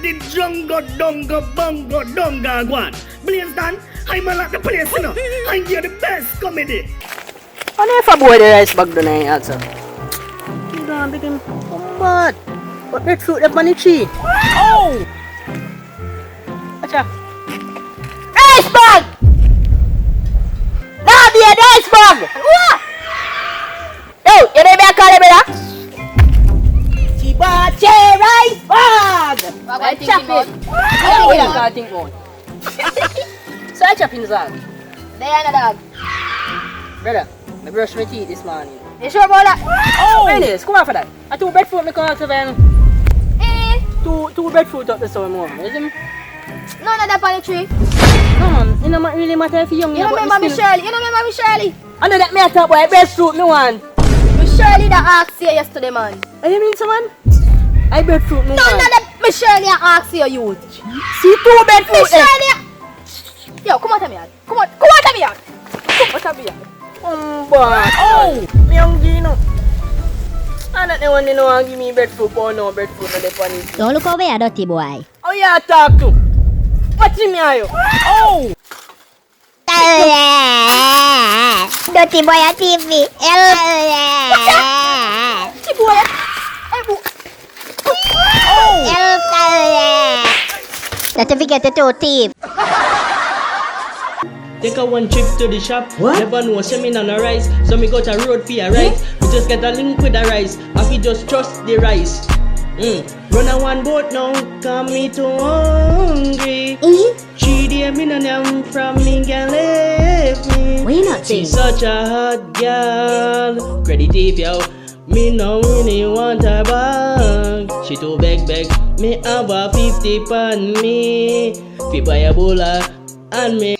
the jungle, dunga, bunga, dunga, one. Blaze done, I'm at the place, you know. I'm here the best comedy. Ano yung faboy the rice bag doon na yung also? Grabe kayo. Kumbat. What breadfruit na panichi? Oh! Acha. Rice bag! Nabi yan rice bag! Wah! Yo, yun na yung mga kala ba na? Chibache rice bag! Ay, chop it. Ano yung kating mo? Saan chopin saan? Daya na dog. Brother, I brushed my teeth this morning. You sure about that? Oh! Dennis, come on for that. I two breadfruit me call seven. Two breadfruit up the summer morning, isn't it? No, not that on the tree. No man, it don't really matter if you're young. You know me, Mommy Shirley. You know me, Mommy Shirley. I know that me a top boy, breadfruit me want. Miss Shirley that asked you yesterday, man. Oh, you mean someone? I breadfruit me No, want. not that Miss Shirley asked you, youth. See two breadfruit Miss Shirley. Yo, come on to me, yard. Come on to me, yard. Come on to me, yard. Oh! Me ang gino. Anak na one nino ang give me breadfruit po no breadfruit na depan ni. Don't look over here, dirty boy. Oh yeah, talk to. What's in me ayo? Oh! Dirty boy on TV. Si boy. Ay, bu. Certificate to tip. Take a one trip to the shop. What? Never know seminar on a rice. So me go to road for a rice. We just get a link with the rice. And we just trust the rice. Run a one boat now. Come me too hungry. 3 days me no name from me girl left me. Why you not She's saying? such a hot girl. Credit if yo. Me no really want her back. She too beg. Me have a 50 pan me. Fi buy a bowler and me